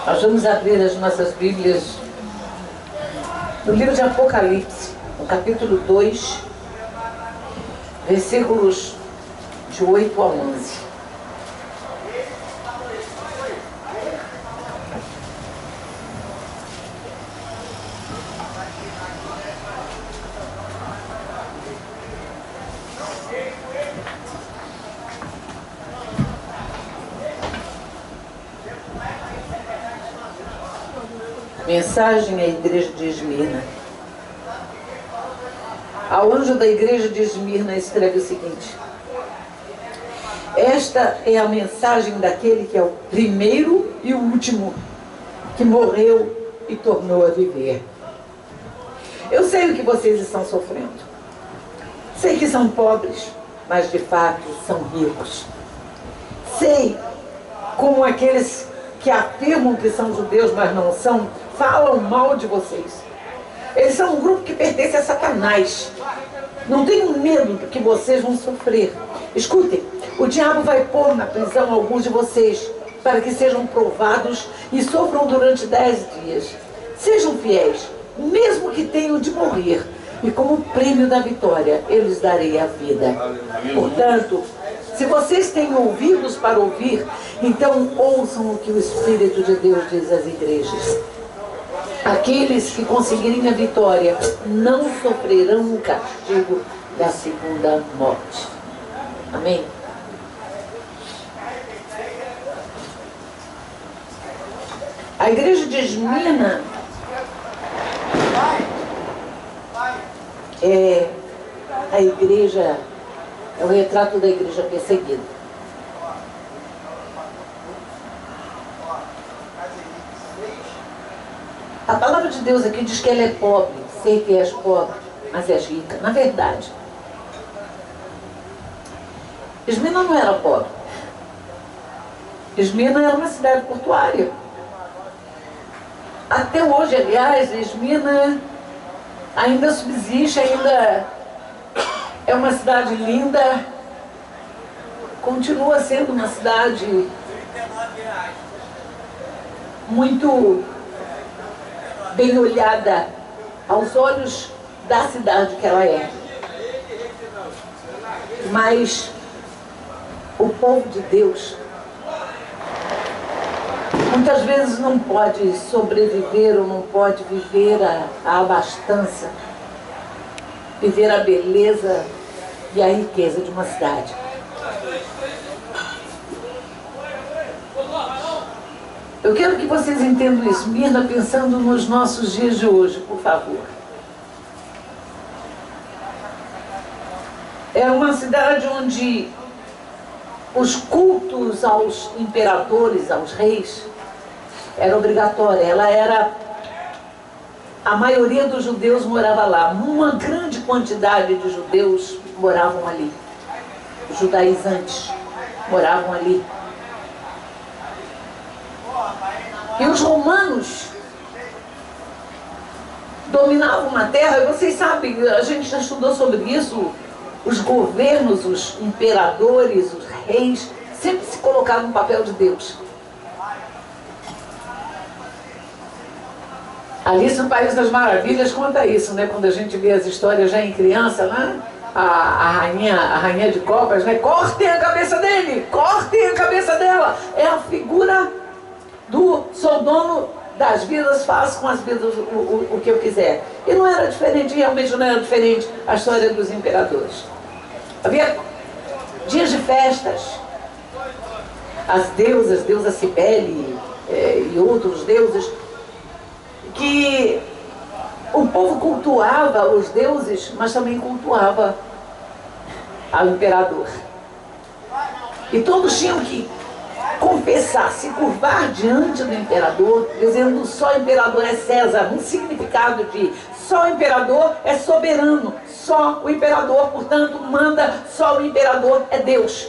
Nós vamos abrir as nossas Bíblias no livro de Apocalipse, no capítulo 2, versículos de 8 a 11. Mensagem à igreja de Esmirna. Ao anjo da igreja de Esmirna escreve o seguinte: esta é a mensagem daquele que é o primeiro e o último, que morreu e tornou a viver. Eu sei o que vocês estão sofrendo. Sei que são pobres, mas de fato são ricos. Sei como aqueles que afirmam que são judeus, mas não são, falam mal de vocês. Eles são um grupo que pertence a Satanás. Não tenham medo do que vocês vão sofrer. Escutem, o diabo vai pôr na prisão alguns de vocês, para que sejam provados e sofram durante 10 dias. Sejam fiéis, mesmo que tenham de morrer, e como prêmio da vitória, eu lhes darei a vida. Portanto, se vocês têm ouvidos para ouvir, então ouçam o que o Espírito de Deus diz às igrejas. Aqueles que conseguirem a vitória não sofrerão o castigo da segunda morte. Amém? A igreja de Esmirna é a igreja, é o retrato da igreja perseguida. A palavra de Deus aqui diz que ela é pobre. Sei que és pobre, mas és rica. Na verdade, Esmirna não era pobre. Esmirna era uma cidade portuária. Até hoje, aliás, Esmirna ainda subsiste, ainda é uma cidade linda, continua sendo uma cidade muito bem olhada aos olhos da cidade que ela é. Mas o povo de Deus muitas vezes não pode sobreviver ou não pode viver a abastança, viver a beleza e a riqueza de uma cidade. Eu quero que vocês entendam Esmirna pensando nos nossos dias de hoje, por favor. É uma cidade onde os cultos aos imperadores, aos reis, era obrigatória. Ela era... A maioria dos judeus morava lá. Uma grande quantidade de judeus moravam ali. Os judaizantes moravam ali. E os romanos dominavam a terra. E vocês sabem, a gente já estudou sobre isso. Os governos, os imperadores, os reis, sempre se colocavam no papel de Deus. Alice no País das Maravilhas conta isso, né? Quando a gente vê as histórias já em criança, né? A rainha de copas, né? Cortem a cabeça dele, cortem a cabeça dela. É a figura do sou dono das vidas, faço com as vidas o que eu quiser. E não era diferente, realmente não era diferente a história dos imperadores. Havia dias de festas. As deusas, deusa Cibele e outros deuses, que o povo cultuava os deuses, mas também cultuava ao imperador. E todos tinham que confessar, se curvar diante do imperador, dizendo só o imperador é César, um significado de só o imperador é soberano, só o imperador, portanto, manda, só o imperador é Deus.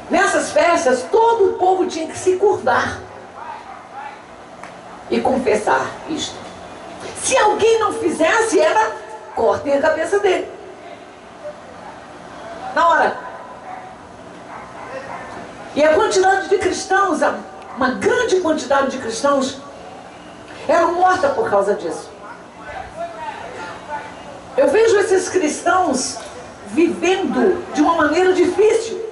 Nessas festas, todo o povo tinha que se curvar e confessar isto. Se alguém não fizesse, era cortem a cabeça dele. Na hora. E a quantidade de cristãos, uma grande quantidade de cristãos, eram mortos por causa disso. Eu vejo esses cristãos vivendo de uma maneira difícil.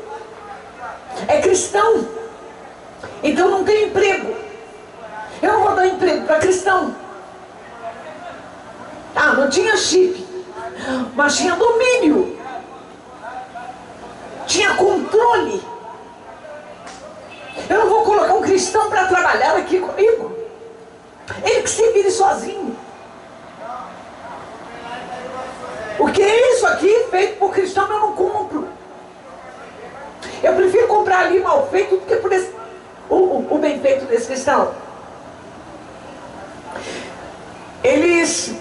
É cristão, então não tem emprego. Eu não vou dar emprego para cristão. Ah, não tinha chip, mas tinha domínio, tinha controle. Eu não vou colocar um cristão para trabalhar aqui comigo. Ele que se vire sozinho. Porque isso aqui, feito por cristão, eu não compro. Eu prefiro comprar ali mal feito do que por o bem feito desse cristão.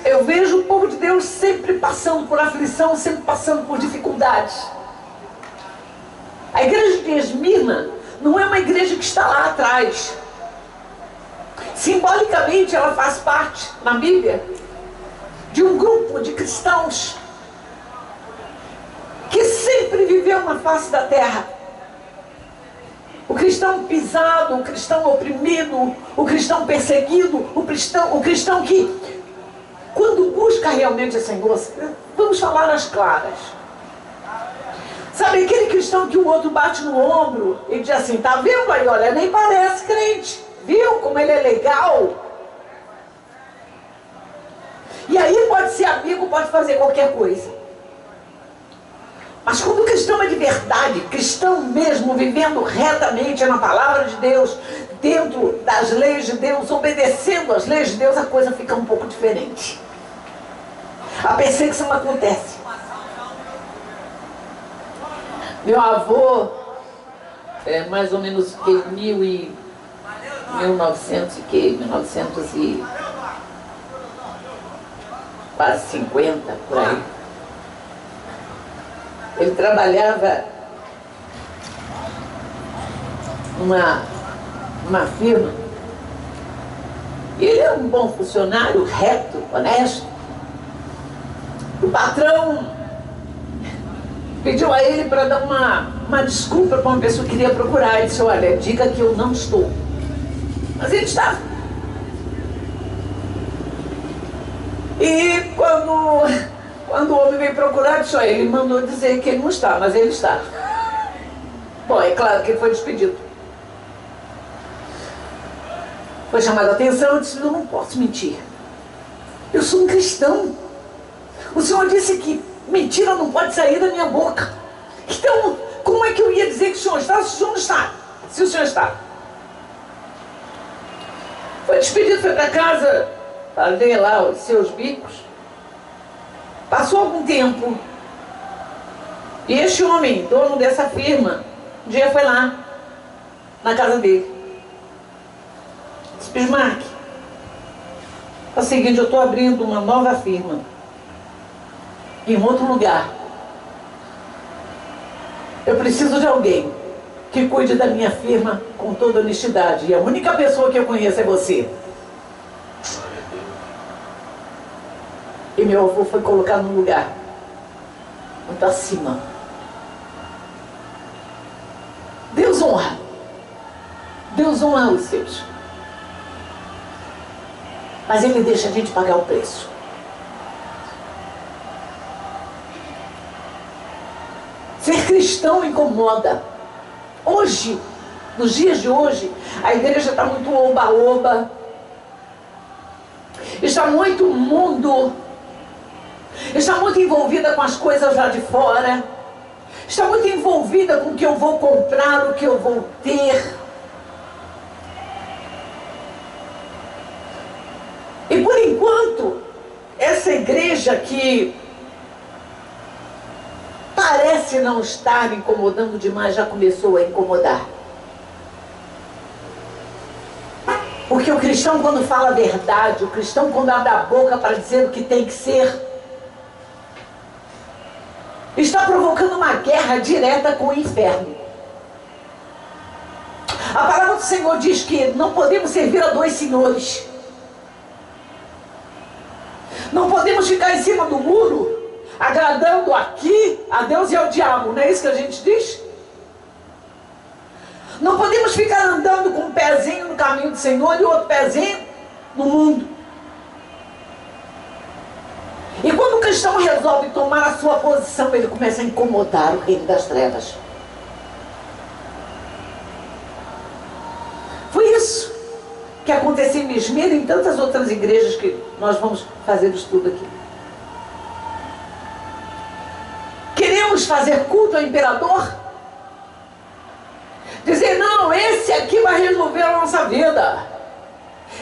Eu vejo o povo de Deus sempre passando por aflição, sempre passando por dificuldades. A igreja de Esmirna não é uma igreja que está lá atrás. Simbolicamente ela faz parte, na Bíblia, de um grupo de cristãos que sempre viveu na face da terra. O cristão pisado, o cristão oprimido, o cristão perseguido, o cristão que, quando busca realmente o Senhor, vamos falar as claras. Sabe aquele cristão que o outro bate no ombro e diz assim, tá vendo aí, olha, nem parece crente, viu como ele é legal? E aí pode ser amigo, pode fazer qualquer coisa. Mas quando o cristão é de verdade, cristão mesmo, vivendo retamente na palavra de Deus, dentro das leis de Deus, obedecendo às leis de Deus, a coisa fica um pouco diferente. A perseguição acontece. Meu avô, mais ou menos que 1950, por aí. Ele trabalhava numa firma. E ele era um bom funcionário, reto, honesto. O patrão pediu a ele para dar uma desculpa para uma pessoa que queria procurar. Ele disse, olha, diga que eu não estou. Mas ele estava. E quando o homem veio procurar, disse, olha, ele mandou dizer que ele não está, mas ele está. Bom, é claro que ele foi despedido. Foi chamado a atenção e disse, eu não posso mentir. Eu sou um cristão. O Senhor disse que mentira não pode sair da minha boca. Então, como é que eu ia dizer que o Senhor está se o Senhor não está? Se o Senhor está. Foi despedido, foi para casa, para ler lá os seus bicos. Passou algum tempo. E este homem, dono dessa firma, um dia foi lá, na casa dele. Disse, Bismarck, é o seguinte, eu estou abrindo uma nova firma em outro lugar. Eu preciso de alguém que cuide da minha firma com toda honestidade. E a única pessoa que eu conheço é você. E meu avô foi colocado num lugar muito acima. Deus honra. Deus honra os seus. Mas Ele deixa a gente pagar o preço. Ser cristão incomoda. Hoje, nos dias de hoje, a igreja está muito oba-oba. Está muito mundo. Está muito envolvida com as coisas lá de fora. Está muito envolvida com o que eu vou comprar, o que eu vou ter. E por enquanto, essa igreja que parece não estar incomodando demais, já começou a incomodar. Porque o cristão, quando fala a verdade, o cristão, quando abre a boca para dizer o que tem que ser, está provocando uma guerra direta com o inferno. A palavra do Senhor diz que não podemos servir a dois senhores. Não podemos ficar em cima do muro, agradando aqui a Deus e ao diabo. Não é isso que a gente diz? Não podemos ficar andando com um pezinho no caminho do Senhor e outro pezinho no mundo. E quando o cristão resolve tomar a sua posição, ele começa a incomodar o reino das trevas. Foi isso que aconteceu em Esmirna e em tantas outras igrejas que nós vamos fazer o estudo aqui. Queremos fazer culto ao imperador? Dizer, não, esse aqui vai resolver a nossa vida.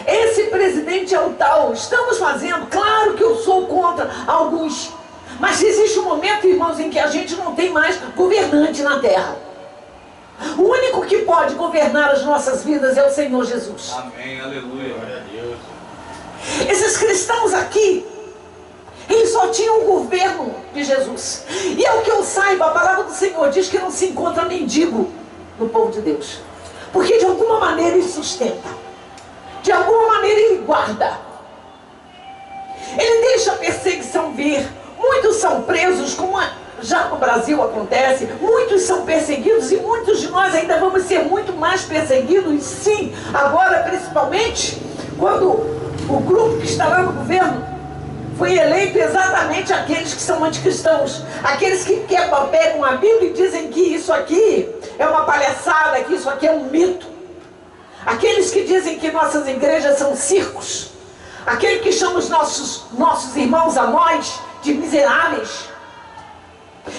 Esse presidente é o tal. Estamos fazendo, claro que eu sou contra alguns. Mas existe um momento, irmãos, em que a gente não tem mais governante na terra. O único que pode governar as nossas vidas é o Senhor Jesus. Amém, aleluia. Glória a Deus. Esses cristãos aqui, eles só tinham o governo de Jesus. E é o que eu saiba, a palavra do Senhor diz que não se encontra mendigo no povo de Deus. Porque de alguma maneira ele sustenta. De alguma maneira ele guarda. Ele deixa a perseguição vir. Muitos são presos, como já no Brasil acontece. Muitos são perseguidos e muitos de nós ainda vamos ser muito mais perseguidos. Sim, agora principalmente quando o grupo que está lá no governo foi eleito exatamente aqueles que são anticristãos. Aqueles que pegam a Bíblia e dizem que isso aqui é uma palhaçada, que isso aqui é um mito. Aqueles que dizem que nossas igrejas são circos. Aquele que chama os nossos irmãos a nós de miseráveis.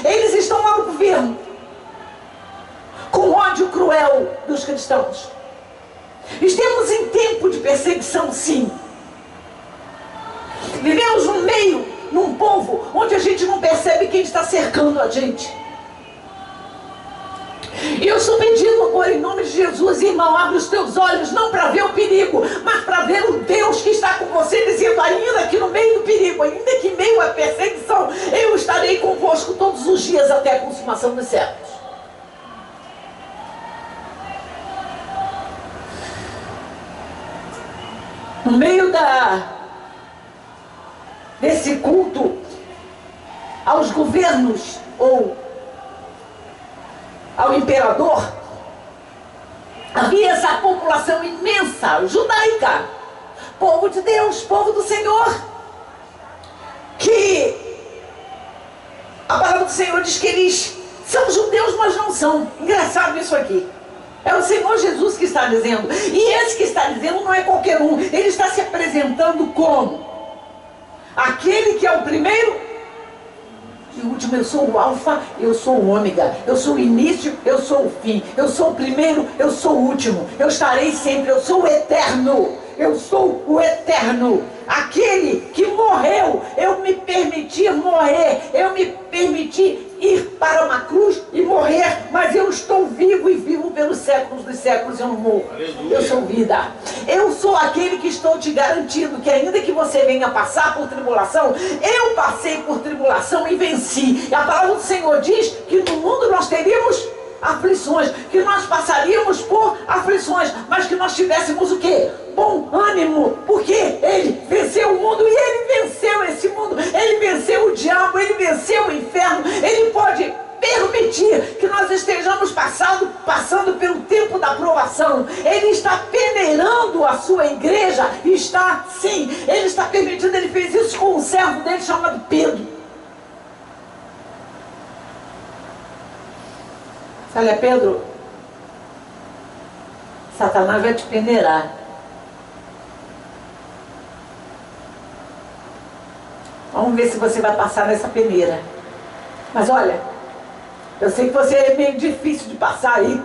Eles estão lá no governo com ódio cruel dos cristãos. Estamos em tempo de perseguição, sim. Vivemos no meio, num povo onde a gente não percebe quem está cercando a gente. E eu estou pedindo agora, em nome de Jesus, irmão, abre os teus olhos, não para ver o perigo, mas para ver o Deus que está com você, dizendo, ainda que no meio do perigo, ainda que em meio à perseguição, eu estarei convosco todos os dias até a consumação dos séculos. No meio desse culto aos governos ou ao imperador, havia essa população imensa, judaica, povo de Deus, povo do Senhor, que a palavra do Senhor diz que eles são judeus, mas não são. Engraçado isso aqui. É o Senhor Jesus que está dizendo. E esse que está dizendo não é qualquer um. Ele está se apresentando como aquele que é o primeiro e o último. Eu sou o alfa, eu sou o ômega. Eu sou o início, eu sou o fim. Eu sou o primeiro, eu sou o último. Eu estarei sempre, eu sou o eterno. Eu sou o eterno. Aquele que morreu, eu me permiti morrer. Eu me permiti ir para uma cruz e morrer, mas eu estou vivo e vivo pelos séculos dos séculos. Eu não morro. Aleluia. Eu sou vida. Eu sou aquele que estou te garantindo que ainda que você venha passar por tribulação, eu passei por tribulação e venci. E a palavra do Senhor diz que no mundo nós teríamos aflições, que nós passaríamos por aflições, mas que nós tivéssemos o quê? Bom ânimo, porque Ele venceu o mundo e Ele venceu esse mundo. Ele venceu o diabo, Ele venceu o inferno. Ele pode permitir que nós estejamos passando pelo tempo da provação. Ele está peneirando a sua igreja, está sim, Ele está permitindo. Ele fez isso com um servo dele chamado Pedro. Olha, Pedro, Satanás vai te peneirar. Vamos ver se você vai passar nessa peneira. Mas olha, eu sei que você é meio difícil de passar aí.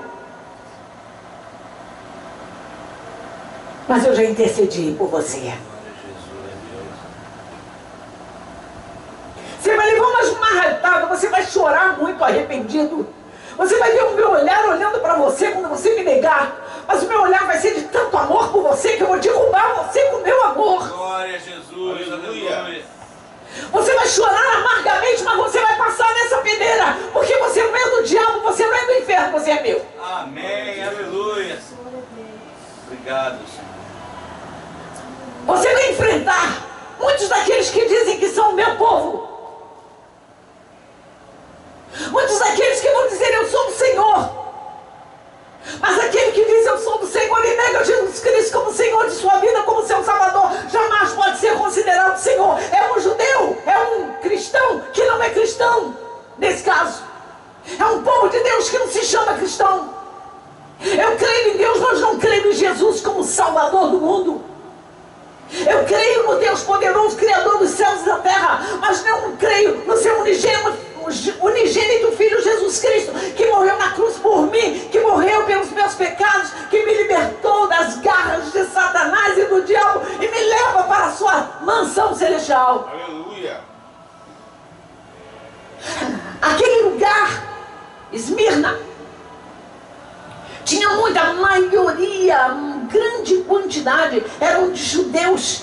Mas eu já intercedi por você. Você vai levar umas marretadas, você vai chorar muito arrependido. Você vai ver o meu olhar olhando para você quando você me negar. Mas o meu olhar vai ser de tanto amor por você que eu vou derrubar você com o meu amor. Glória a Jesus, aleluia. Você vai chorar amargamente, mas você vai passar nessa peneira. Porque você não é do diabo, você não é do inferno, você é meu. Amém, aleluia. Obrigado, Senhor. Você vai enfrentar muitos daqueles que dizem que são o meu povo. Muitos daqueles que vão dizer, eu sou do Senhor. Mas aqui Salvador do mundo. Eu creio no Deus poderoso, Criador dos céus e da terra, mas não creio no seu unigênito Filho Jesus Cristo, que morreu na cruz por mim, que morreu pelos meus pecados, que me libertou das garras de Satanás e do diabo e me leva para a sua mansão celestial. Aleluia. Aquele lugar, Esmirna, tinha muita maioria, grande quantidade, eram de judeus,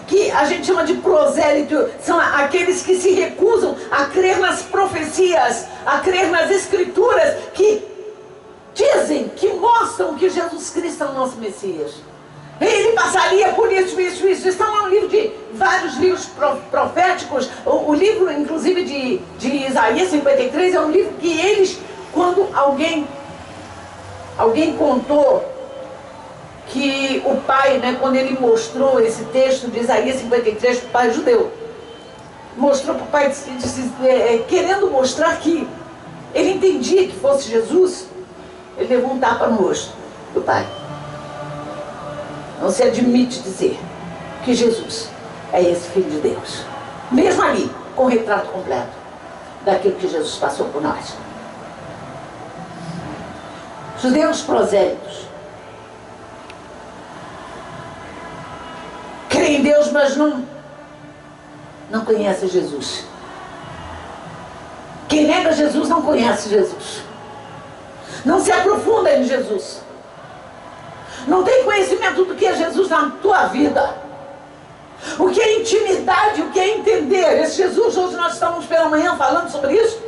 que a gente chama de prosélito, são aqueles que se recusam a crer nas profecias, a crer nas escrituras, que dizem, que mostram que Jesus Cristo é o nosso Messias. Ele passaria por isso. Está lá no livro de vários livros proféticos, o livro inclusive de Isaías 53, é um livro que eles, quando alguém contou que o pai, né, quando ele mostrou esse texto de Isaías 53 para o pai judeu, mostrou para o pai, querendo mostrar que ele entendia que fosse Jesus, ele levou um tapa no rosto do pai. Não se admite dizer que Jesus é esse Filho de Deus. Mesmo ali, com o retrato completo daquilo que Jesus passou por nós. Judeus prosélitos creem em Deus, mas não conhecem Jesus. Quem nega Jesus não conhece Jesus. Não se aprofunda em Jesus. Não tem conhecimento do que é Jesus na tua vida. O que é intimidade, o que é entender. Esse Jesus, hoje nós estamos pela manhã falando sobre isso.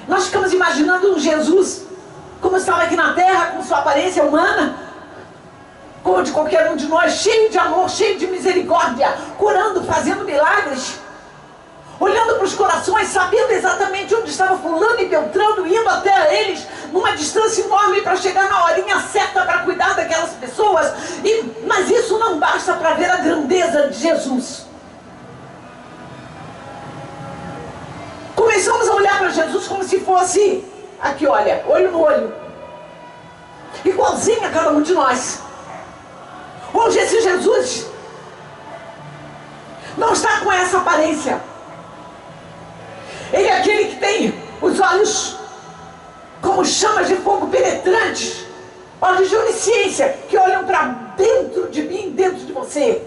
Nós ficamos imaginando um Jesus como estava aqui na terra, com sua aparência humana, como de qualquer um de nós, cheio de amor, cheio de misericórdia, curando, fazendo milagres, olhando para os corações, sabendo exatamente onde estava fulano e beltrano, indo até eles numa distância enorme para chegar na horinha certa para cuidar daquelas pessoas. Mas isso não basta para ver a grandeza de Jesus. Começamos a olhar para Jesus como se fosse, aqui olha, olho no olho, igualzinho a cada um de nós. Hoje esse Jesus não está com essa aparência. Ele é aquele que tem os olhos como chamas de fogo penetrantes, olhos de onisciência, que olham para dentro de mim, dentro de você.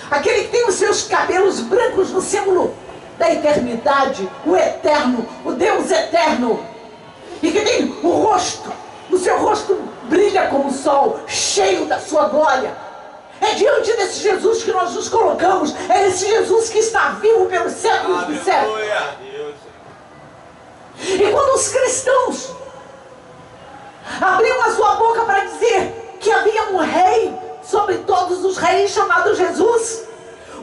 Aquele que tem os seus cabelos brancos no símbolo da eternidade, o eterno, o Deus eterno. E que tem o rosto, o seu rosto brilha como o sol, cheio da sua glória. É diante desse Jesus que nós nos colocamos. É esse Jesus que está vivo pelos séculos dos séculos. E quando os cristãos abriam a sua boca para dizer que havia um rei sobre todos os reis chamado Jesus,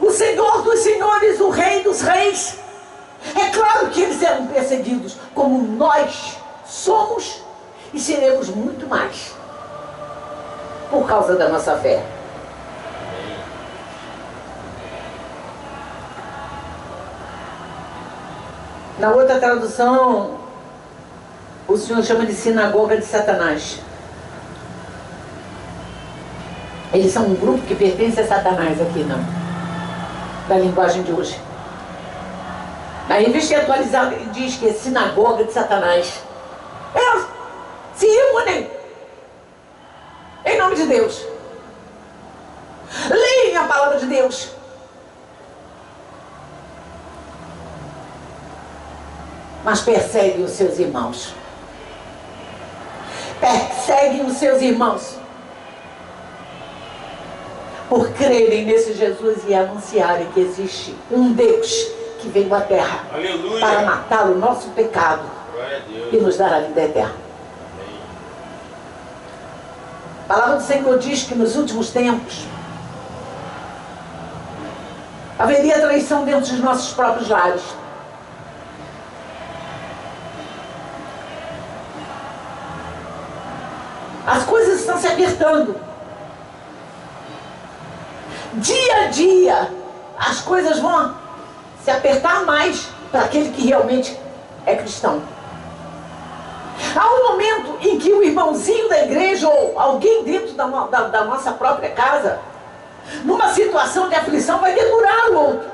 o Senhor dos senhores, o Rei dos reis, é claro que eles eram perseguidos, como nós somos e seremos muito mais, por causa da nossa fé. Na outra tradução, o Senhor chama de sinagoga de Satanás. Eles são um grupo que pertence a Satanás aqui, da linguagem de hoje. Na revista atualizada ele diz que é sinagoga de Satanás. Elas se reúnem em nome de Deus. Leem a palavra de Deus. Mas perseguem os seus irmãos. Perseguem os seus irmãos por crerem nesse Jesus e anunciarem que existe um Deus que veio à terra, aleluia, para matar o nosso pecado e nos dar a vida eterna. Amém. A palavra do Senhor diz que nos últimos tempos haveria traição dentro dos nossos próprios lares. As coisas estão se apertando. Dia a dia, as coisas vão se apertar mais para aquele que realmente é cristão. Há um momento em que o irmãozinho da igreja ou alguém dentro da nossa própria casa, numa situação de aflição, vai dedurar o outro,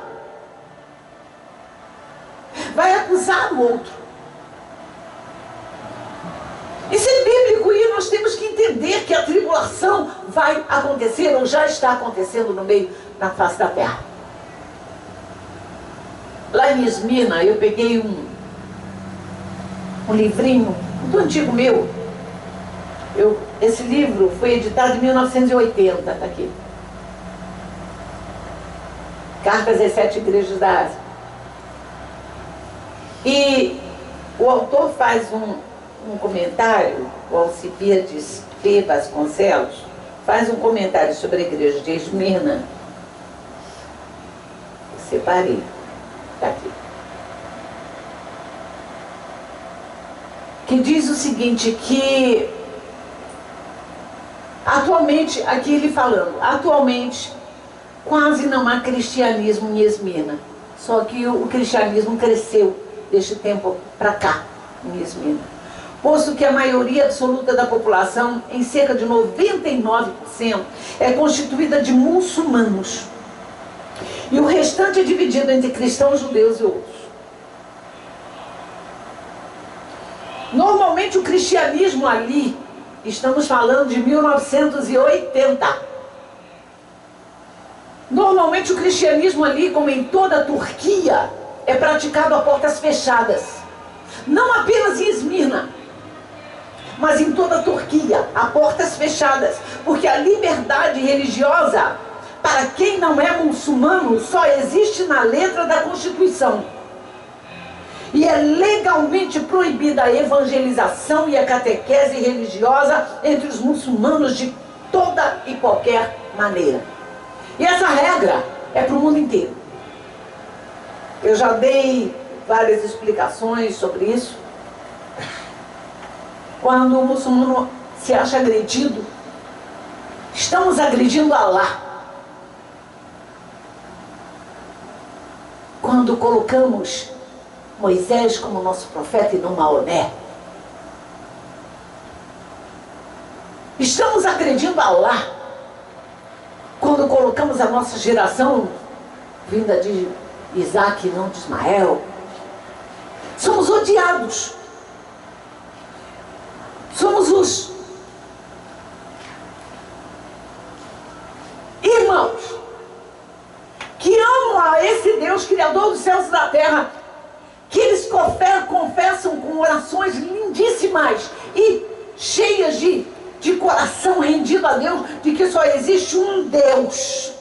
vai acusar o outro. Isso é bíblico e nós temos que entender que a tribulação vai acontecer ou já está acontecendo na face da terra. Lá em Esmina, eu peguei um livrinho muito antigo meu. Esse livro foi editado em 1980, está aqui. Cartas às 7 Igrejas da Ásia. E o autor faz um comentário, o Alcibiades P. Vasconcelos, faz um comentário sobre a igreja de Esmirna. Separei. Está aqui. Que diz o seguinte, que atualmente, aqui ele falando, atualmente quase não há cristianismo em Esmirna. Só que o cristianismo cresceu deste tempo para cá, em Esmirna. Posto que a maioria absoluta da população, em cerca de 99%, é constituída de muçulmanos. E o restante é dividido entre cristãos, judeus e outros. Normalmente o cristianismo ali, estamos falando de 1980. Normalmente o cristianismo ali, como em toda a Turquia, é praticado a portas fechadas. Não apenas em Esmirna, mas em toda a Turquia, a portas fechadas. Porque a liberdade religiosa, para quem não é muçulmano, só existe na letra da Constituição. E é legalmente proibida a evangelização e a catequese religiosa entre os muçulmanos de toda e qualquer maneira. E essa regra é para o mundo inteiro. Eu já dei várias explicações sobre isso. Quando o muçulmano se acha agredido, estamos agredindo Allah. Quando colocamos Moisés como nosso profeta e não Maomé, estamos agredindo Allah. Quando colocamos a nossa geração vinda de Isaac e não de Ismael, somos odiados. Somos os irmãos que amam a esse Deus, Criador dos céus e da terra, que eles confessam com orações lindíssimas e cheias de coração rendido a Deus, de que só existe um Deus,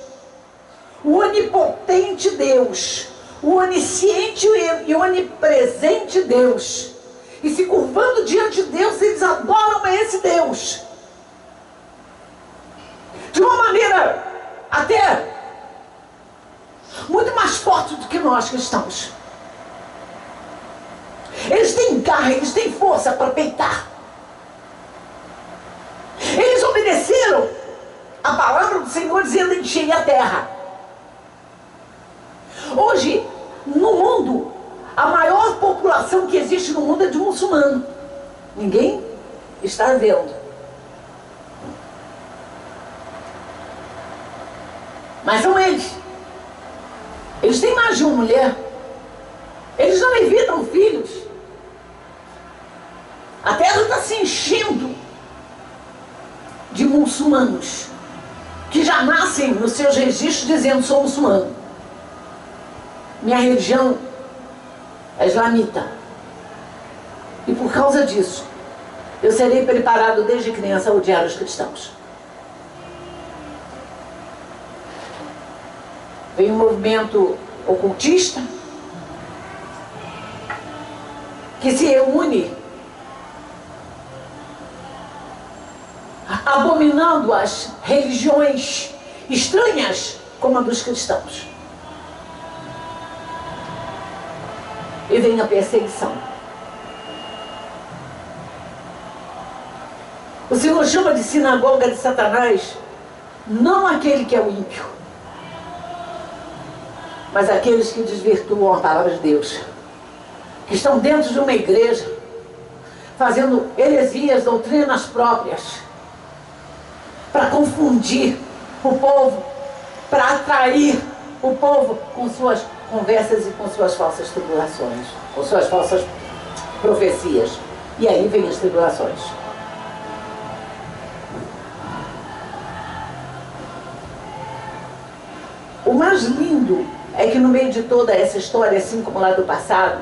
o onipotente Deus, o onisciente e onipresente Deus. E se curvando diante de Deus, eles adoram a esse Deus. De uma maneira até muito mais forte do que nós cristãos. Eles têm garra, eles têm força para peitar. Eles obedeceram a palavra do Senhor dizendo: enchei a terra. Hoje, no mundo, a maior população que existe no mundo é de muçulmano. Ninguém está vendo. Mas são eles. Eles têm mais de uma mulher. Eles não evitam filhos. A terra está se enchendo de muçulmanos que já nascem nos seus registros dizendo: sou muçulmano. Minha religião é islamita. E por causa disso, eu serei preparado desde criança a odiar os cristãos. Vem um movimento ocultista que se reúne abominando as religiões estranhas como a dos cristãos. E vem a perseguição. O Senhor chama de sinagoga de Satanás não aquele que é o ímpio, mas aqueles que desvirtuam a palavra de Deus, que estão dentro de uma igreja, fazendo heresias, doutrinas próprias, para confundir o povo, para atrair o povo com suas conversas e com suas falsas tribulações, com suas falsas profecias. E aí vem as tribulações. O mais lindo é que no meio de toda essa história, assim como lá do passado,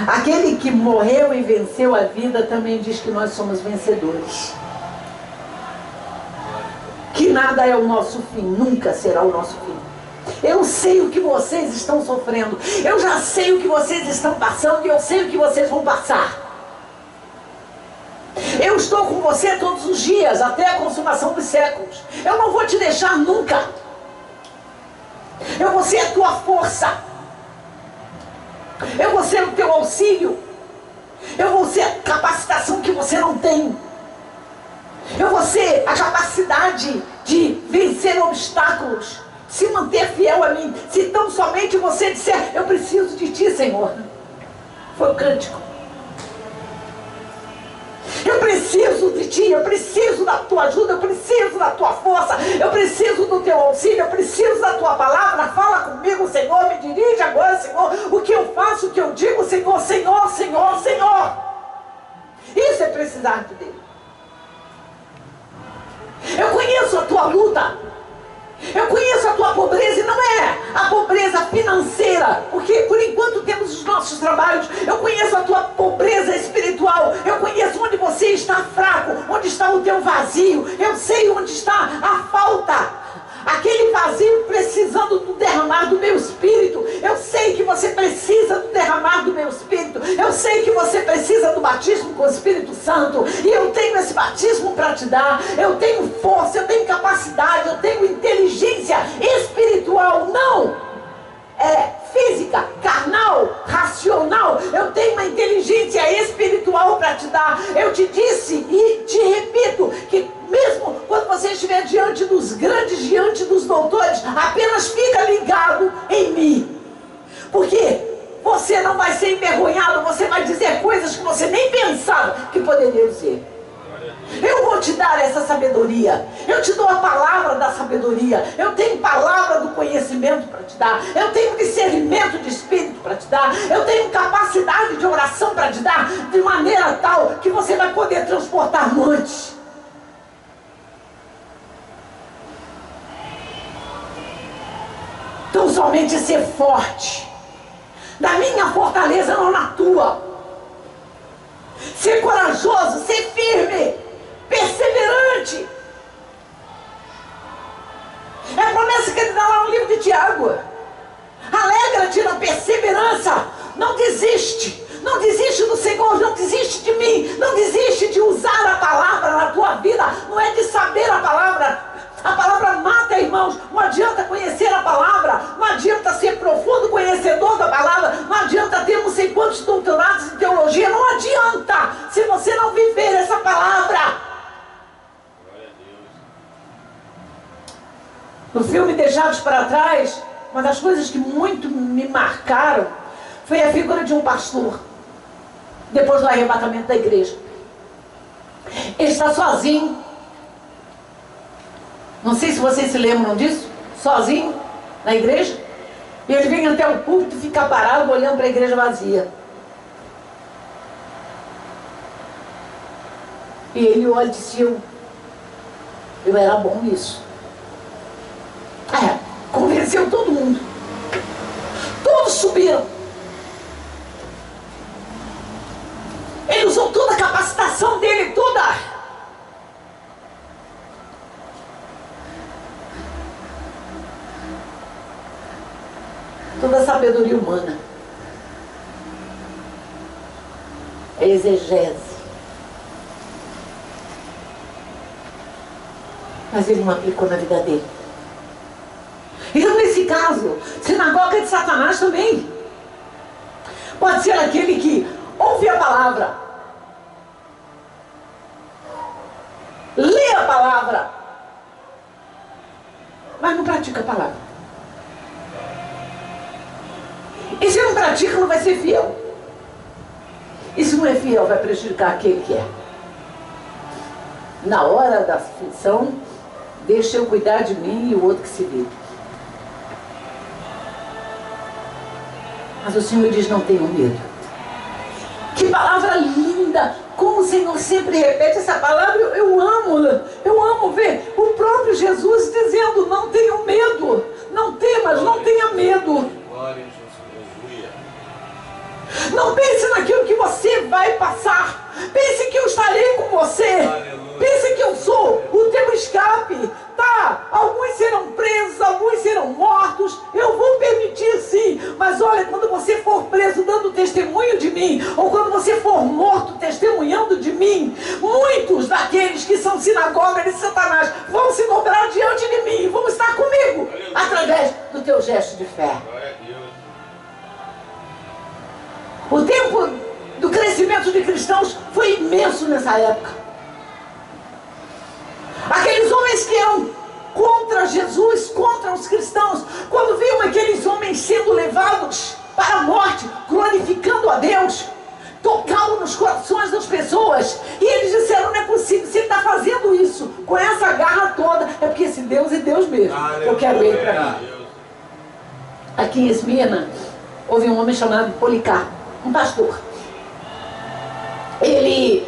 aquele que morreu e venceu a vida também diz que nós somos vencedores. Que nada é o nosso fim, nunca será o nosso fim. Eu sei o que vocês estão sofrendo, eu já sei o que vocês estão passando e eu sei o que vocês vão passar. Eu estou com você todos os dias, até a consumação dos séculos. Eu não vou te deixar nunca. Eu vou ser a tua força. Eu vou ser o teu auxílio. Eu vou ser a capacitação que você não tem. Eu vou ser a capacidade de vencer obstáculos, se manter fiel a mim. Se tão somente você disser, eu preciso de ti, Senhor. Foi o cântico. Eu preciso de ti, eu preciso da tua ajuda, eu preciso da tua força, eu preciso do teu auxílio, eu preciso da tua palavra. Fala comigo, Senhor, me dirige agora, Senhor. O que eu faço, o que eu digo, Senhor, Senhor, Senhor, Senhor. Isso é precisar de Deus. Eu conheço a tua luta. Eu conheço a tua pobreza, e não é a pobreza financeira, porque por enquanto temos os nossos trabalhos. Eu conheço a tua pobreza espiritual. Eu conheço onde você está fraco, onde está o teu vazio. Eu sei onde está a falta, aquele vazio precisando do derramar do meu Espírito. Eu sei que você precisa do derramar do meu Espírito. Eu sei que você precisa do batismo com o Espírito Santo. E eu tenho esse batismo para te dar. Eu tenho força, eu tenho capacidade, eu tenho inteligência espiritual. Não é física, carnal, racional. Eu tenho uma inteligência espiritual para te dar. Eu te disse e te repito que mesmo quando você estiver diante dos grandes, diante dos doutores, apenas fica ligado em mim. Porque você não vai ser envergonhado, você vai dizer coisas que você nem pensava que poderia dizer. Eu vou te dar essa sabedoria. Eu te dou a palavra da sabedoria. Eu tenho palavra do conhecimento para te dar. Eu tenho discernimento de espírito para te dar. Eu tenho capacidade de oração para te dar, de maneira tal que você vai poder transportar montes. Então somente ser forte na minha fortaleza, não na tua. Ser corajoso, ser firme, perseverante. É a promessa que ele dá lá no livro de Tiago. Alegra-te na perseverança. Não desiste. Não desiste do Senhor, não desiste de mim. Não desiste de usar a palavra na tua vida. Não é de saber a palavra. A palavra mata, irmãos. Não adianta conhecer a palavra. Não adianta ser profundo conhecedor da palavra. Não adianta ter não sei quantos doutorados em teologia. Não adianta se você não viver essa palavra. Glória a Deus. No filme Deixados para Trás, uma das coisas que muito me marcaram foi a figura de um pastor depois do arrebatamento da igreja. Ele está sozinho. Não sei se vocês se lembram disso. Sozinho na igreja. E ele vem até o púlpito e fica parado olhando para a igreja vazia. E ele olha e disse, eu era bom nisso. Convenceu todo mundo. Todos subiram. Ele usou toda a capacitação dele, toda. Toda a sabedoria humana. É exegese. Mas ele não aplicou na vida dele. Então, nesse caso, sinagoga de Satanás também. Pode ser aquele que ouve a palavra, lê a palavra, mas não pratica a palavra. E se não pratica, não vai ser fiel. E se não é fiel, vai prejudicar aquele que é. Na hora da aflição, deixa eu cuidar de mim e o outro que se vire. Mas o Senhor diz, não tenham medo. Que palavra linda! Como o Senhor sempre repete essa palavra, eu amo ver o próprio Jesus dizendo, não tenham medo, não temas, não tenha medo. Não pense naquilo que você vai passar. Pense que eu estarei com você. Aleluia. Pense que eu sou o teu escape. Tá, alguns serão presos, alguns serão mortos. Eu vou permitir sim. Mas olha, quando você for preso dando testemunho de mim, ou quando você for morto testemunhando de mim, muitos daqueles que são sinagoga de Satanás vão se dobrar diante de mim e vão estar comigo. Aleluia. Através do teu gesto de fé. O tempo do crescimento de cristãos foi imenso nessa época. Aqueles homens que eram contra Jesus, contra os cristãos, quando viam aqueles homens sendo levados para a morte, glorificando a Deus, tocavam nos corações das pessoas, e eles disseram, não é possível, se ele está fazendo isso com essa garra toda, é porque esse Deus é Deus mesmo. Eu quero ele para mim. Aqui em Esmirna, houve um homem chamado Policarpo, um pastor. Ele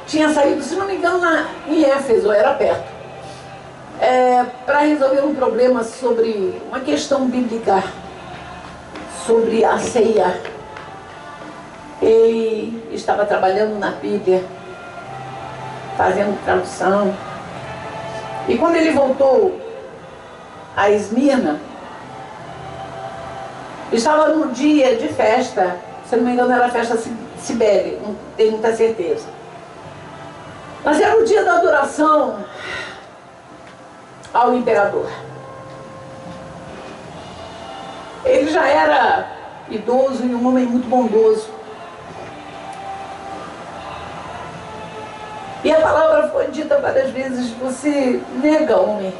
tinha saído, se não me engano, em Éfeso, era perto, para resolver um problema sobre uma questão bíblica, sobre a ceia. Ele estava trabalhando na Bíblia, fazendo tradução, e quando ele voltou a Esmirna, estava num dia de festa. Se não me engano, era a festa Cibele, não tenho muita certeza. Mas era o dia da adoração ao imperador. Ele já era idoso e um homem muito bondoso. E a palavra foi dita várias vezes, você nega homem.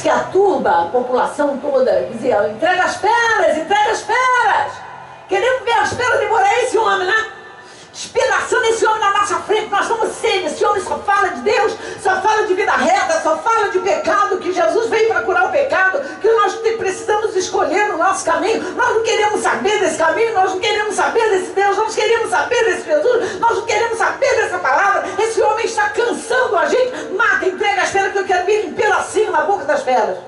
Que a turba, a população toda, dizia, entrega as feras, entrega as feras. Queremos ver as feras devorar esse homem, né? Despedaçando esse homem na nossa frente, nós estamos sede. Esse homem só fala de Deus, só fala de vida reta, só fala de pecado, que Jesus veio para curar o pecado, que nós precisamos escolher no nosso caminho. Nós não queremos saber desse caminho, nós não queremos saber desse Deus, nós não queremos saber desse Jesus, nós não queremos saber dessa palavra. Esse homem está cansando a gente. Mata, entrega as feras, que eu quero ver ele em pedacinho na boca das feras.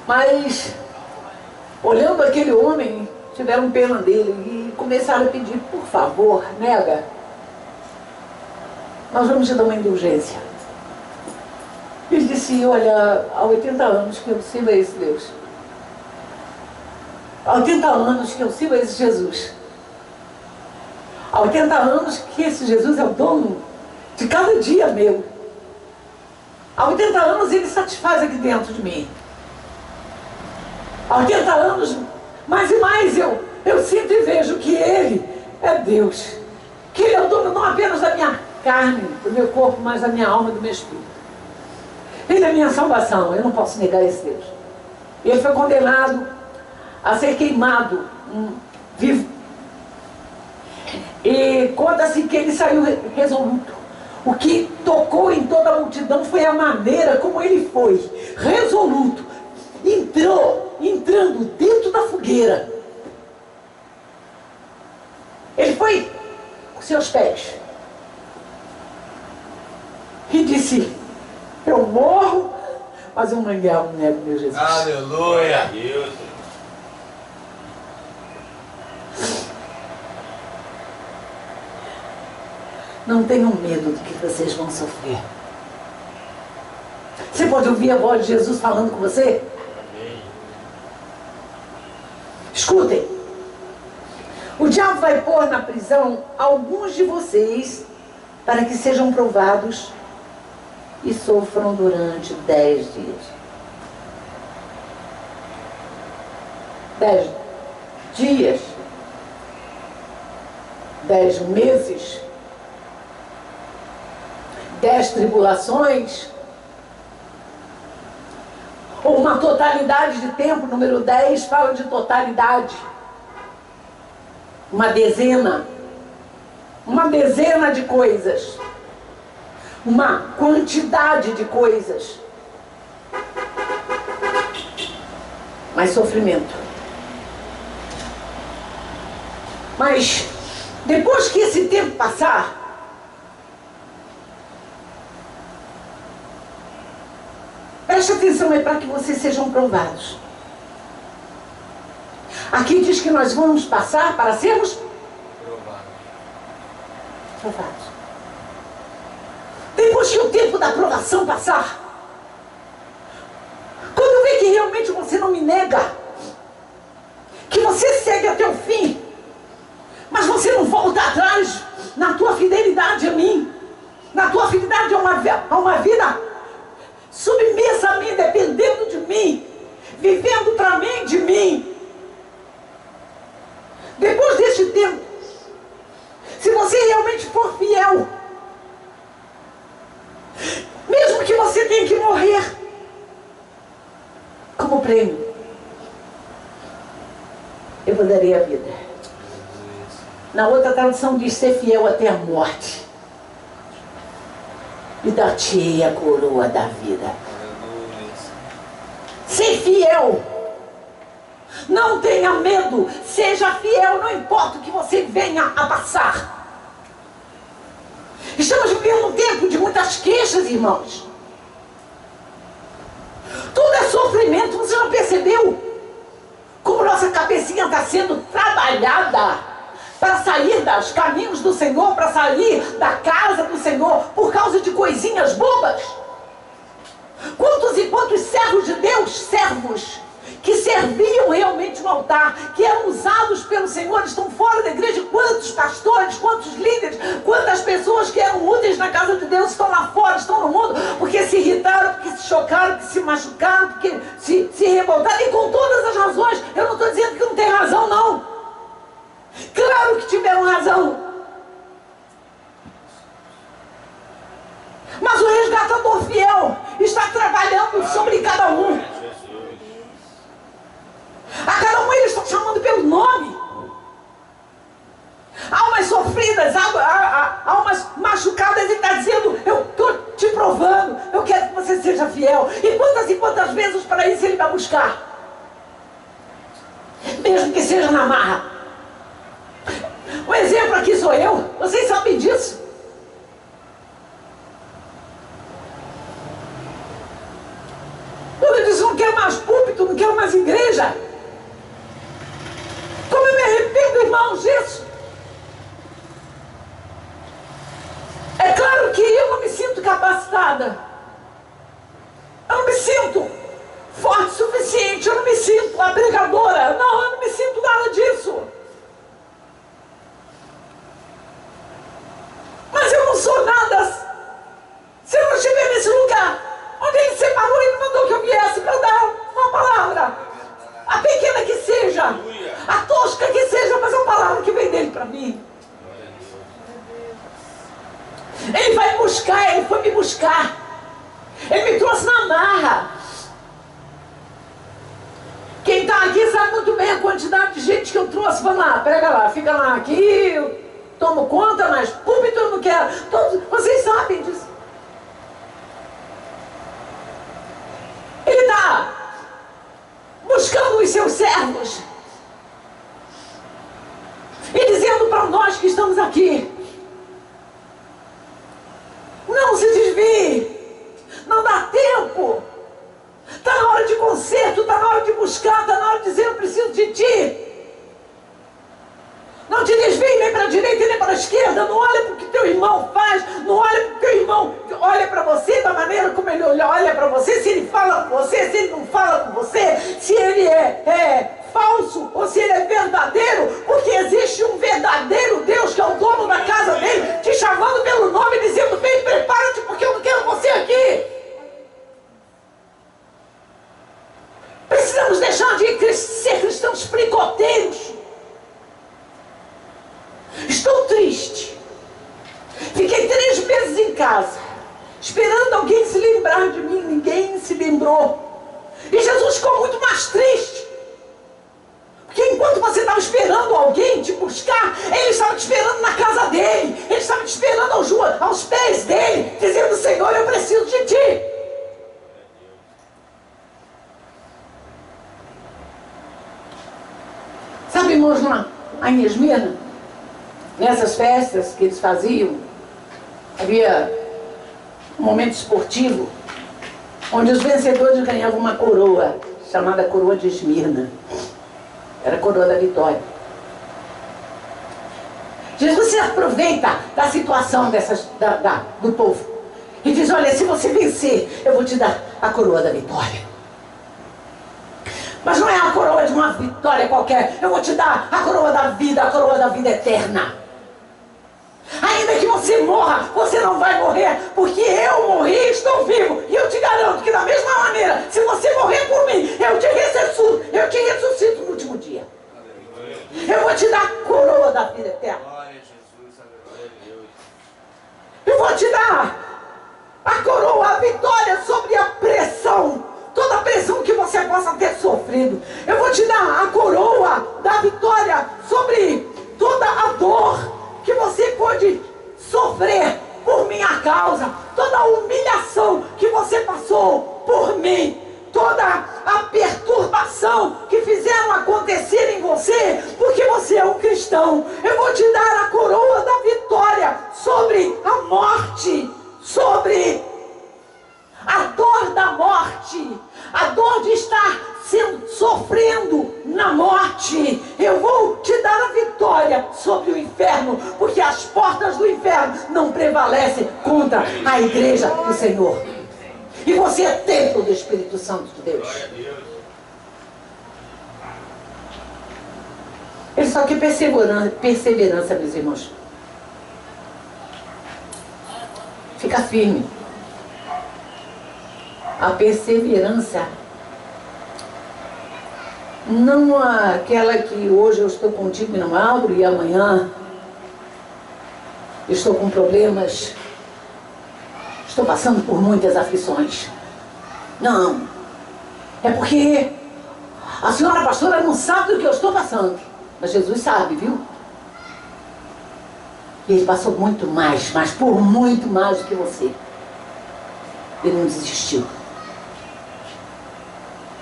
Mas, olhando aquele homem, tiveram pena dele e começaram a pedir, por favor, nega, nós vamos te dar uma indulgência. Ele disse, olha, há 80 anos que eu sirvo a esse Deus. Há 80 anos que eu sirvo a esse Jesus. Há 80 anos que esse Jesus é o dono de cada dia meu. Há 80 anos ele satisfaz aqui dentro de mim. Há 80 anos, mais e mais eu sinto e vejo que ele é Deus. Que ele é o dono não apenas da minha carne, do meu corpo, mas da minha alma e do meu espírito. Ele é a minha salvação, eu não posso negar esse Deus. Ele foi condenado a ser queimado vivo. E conta-se que ele saiu resoluto. O que tocou em toda a multidão foi a maneira como ele foi, resoluto, entrando dentro da fogueira. Ele foi com seus pés e disse, eu morro, mas eu não nego meu Jesus. Aleluia! Deus. Não tenham medo do que vocês vão sofrer. Você pode ouvir a voz de Jesus falando com você? Amém. Escutem. O diabo vai pôr na prisão alguns de vocês para que sejam provados e sofram durante 10 dias. 10 dias. 10 meses. 10 tribulações. Ou uma totalidade de tempo, número 10 fala de totalidade. Uma dezena de coisas, uma quantidade de coisas, mas sofrimento. Mas depois que esse tempo passar, preste atenção, é para que vocês sejam provados. Aqui diz que nós vamos passar para sermos provados. Depois que o tempo da provação passar, quando eu ver que realmente você não me nega, que você segue até o fim, mas você não volta atrás na tua fidelidade a mim, na tua fidelidade a uma vida submissa a mim, dependendo de mim, vivendo para mim, de mim. Depois deste tempo, se você realmente for fiel, mesmo que você tenha que morrer como prêmio, eu vou darei a vida. Na outra tradução diz ser fiel até a morte, e dar-te-ei a coroa da vida. Ser fiel. Não tenha medo, seja fiel, não importa o que você venha a passar. Estamos vivendo um tempo de muitas queixas, irmãos. Tudo é sofrimento, você não percebeu? Como nossa cabecinha está sendo trabalhada para sair dos caminhos do Senhor, para sair da casa do Senhor, por causa de coisinhas bobas. Quantos e quantos servos de Deus, servos, que serviam realmente no altar, que eram usados pelo Senhor, estão fora da igreja. Quantos pastores, quantos líderes, quantas pessoas que eram úteis na casa de Deus estão lá fora, estão no mundo, porque se irritaram, porque se chocaram, porque se machucaram, porque se revoltaram, e com todas as razões. Eu não estou dizendo que não tem razão, não. Claro que tiveram razão. Mas o resgatador fiel está trabalhando sobre cada um. A cada um ele está chamando pelo nome. Almas sofridas, almas machucadas, ele está dizendo: eu estou te provando, eu quero que você seja fiel. E quantas vezes para isso ele vai buscar? Mesmo que seja na marra. Um exemplo aqui sou eu, vocês sabem disso. Quando eu disse: não quero mais púlpito, não quero mais igreja. Como eu me arrependo, irmãos, disso. É claro que eu não me sinto capacitada. Eu não me sinto forte o suficiente. Eu não me sinto a pregadora. Não, eu não me sinto nada disso. Mas eu não sou nada se eu não estiver nesse lugar onde ele separou e me mandou que eu viesse para dar uma palavra. A pequena que seja, a tosca que seja, mas é uma palavra que vem dele para mim. Ele vai me buscar, ele foi me buscar. Ele me trouxe na marra. Quem está aqui sabe muito bem a quantidade de gente que eu trouxe. Vamos lá, pega lá, fica lá. Aqui eu tomo conta, mas púlpito eu não quero. Todos, vocês sabem disso. Ele está buscando os seus servos e dizendo para nós que estamos aqui: não se desvie, não dá tempo, está na hora de conserto, está na hora de buscar, está na hora de dizer: eu preciso de ti. Não te desvie nem para a direita nem para a esquerda. Não olha para o que teu irmão faz, não olha para o que teu irmão olha para você da maneira como ele olha para você, se ele fala com você, se ele não fala com você, se ele é falso ou se ele é verdadeiro, porque existe um verdadeiro Deus que é o dono da casa dele, te chamando pelo nome, dizendo: vem, prepara-te, porque eu não quero você aqui. Precisamos deixar de ser cristãos fricoteiros. Estou triste. Fiquei 3 meses em casa, esperando alguém se lembrar de mim. Ninguém se lembrou. E Jesus ficou muito mais triste. Porque enquanto você estava esperando alguém te buscar, Ele estava te esperando na casa dele. Ele estava te esperando aos pés dele, dizendo: Senhor, eu preciso de ti. Sabe, irmãos, lá em Esmirna, nessas festas que eles faziam, havia um momento esportivo, onde os vencedores ganhavam uma coroa, chamada coroa de Esmirna. Era a coroa da vitória. Jesus se aproveita da situação do povo e diz: olha, se você vencer, eu vou te dar a coroa da vitória. Mas não é a coroa de uma vitória qualquer. Eu vou te dar a coroa da vida eterna. Ainda que você morra, você não vai morrer, porque eu morri e estou vivo. E eu te garanto que da mesma maneira, se você morrer por mim, eu te ressuscito no último dia. Eu vou te dar a coroa da vida eterna. Eu vou te dar a coroa, a vitória sobre a pressão. Toda a pressão que você possa ter sofrido. Eu vou te dar a coroa da vitória sobre toda a dor que você pode sofrer por minha causa, toda a humilhação que você passou por mim, toda a perturbação que fizeram acontecer em você, porque você é um cristão. Eu vou te dar a coroa da vitória sobre a morte, sobre a dor da morte, a dor de estar sofrendo na morte. Eu vou te dar a vitória sobre o inferno, porque as portas do inferno não prevalecem contra a igreja do Senhor. E você é templo do Espírito Santo de Deus. Ele só quer perseverança, meus irmãos. Fica firme. A perseverança, não aquela que hoje eu estou contigo e não abro, e amanhã estou com problemas, estou passando por muitas aflições. Não, é porque a senhora pastora não sabe do que eu estou passando, mas Jesus sabe, viu? E Ele passou muito mais, mas por muito mais do que você. Ele não desistiu.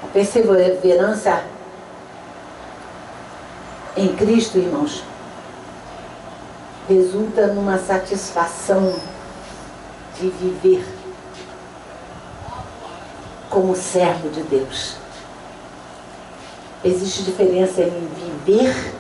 A perseverança em Cristo, irmãos, resulta numa satisfação de viver como servo de Deus. Existe diferença em viver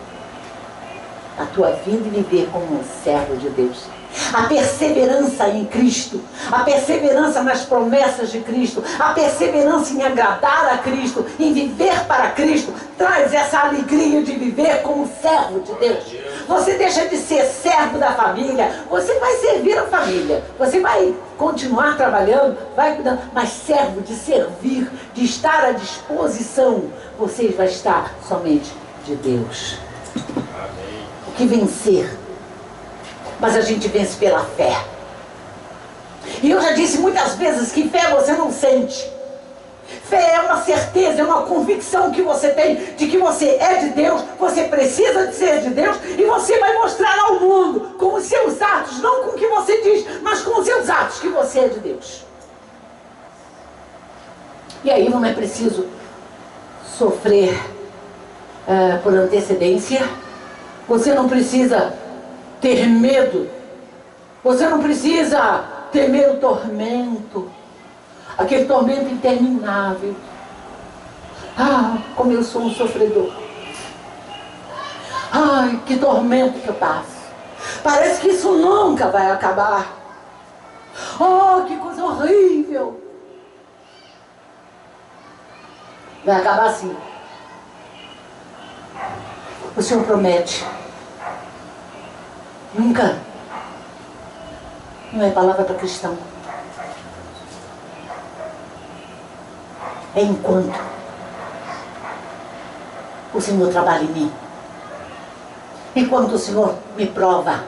a tua vida e viver como servo de Deus. A perseverança em Cristo, a perseverança nas promessas de Cristo, a perseverança em agradar a Cristo, em viver para Cristo, traz essa alegria de viver como servo de Deus. Você deixa de ser servo da família, você vai servir a família, você vai continuar trabalhando, vai cuidando, mas servo de servir, de estar à disposição, você vai estar somente de Deus. Amém. O que vencer? Mas a gente vence pela fé. E eu já disse muitas vezes que fé você não sente. Fé é uma certeza, é uma convicção que você tem de que você é de Deus, você precisa de ser de Deus, e você vai mostrar ao mundo com os seus atos, não com o que você diz, mas com os seus atos, que você é de Deus. E aí não é preciso sofrer por antecedência. Você não precisa ter medo. Você não precisa temer o tormento. Aquele tormento interminável. Ah, como eu sou um sofredor. Ai, que tormento que eu passo. Parece que isso nunca vai acabar. Oh, que coisa horrível. Vai acabar assim. O Senhor promete. Nunca. Não é palavra para cristão. É enquanto o Senhor trabalha em mim. Enquanto o Senhor me prova.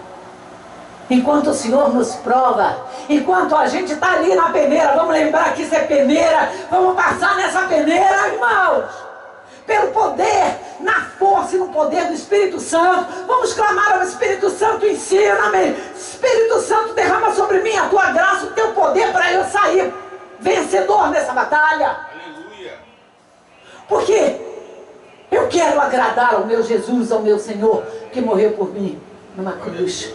Enquanto o Senhor nos prova, enquanto a gente está ali na peneira, vamos lembrar que isso é peneira, vamos passar nessa peneira, irmãos, pelo poder, na força e no poder do Espírito Santo. Vamos clamar ao Espírito Santo, ensina-me, Espírito Santo, derrama sobre mim a tua graça, o teu poder, para eu sair vencedor nessa batalha. Aleluia. Porque eu quero agradar ao meu Jesus, ao meu Senhor, que morreu por mim numa cruz.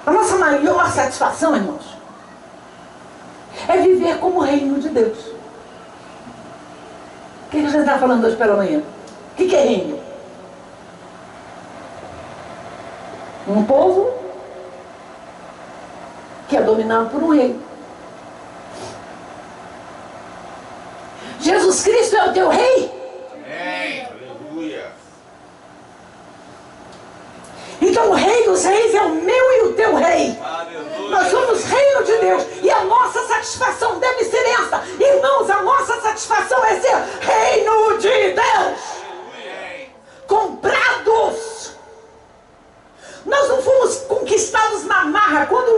A nossa maior satisfação, irmãos, é viver como o reino de Deus. O que a gente está falando hoje pela manhã? O que é reino? Um povo que é dominado por um rei. Jesus Cristo é o teu rei? Amém. Aleluia. Então o rei dos reis é o meu e o teu rei. Aleluia. Nós somos reino de Deus. E a nossa satisfação deve ser essa. Irmãos, a nossa satisfação é ser reino de Deus. Aleluia. Comprados. Nós não fomos conquistados na marra. Quando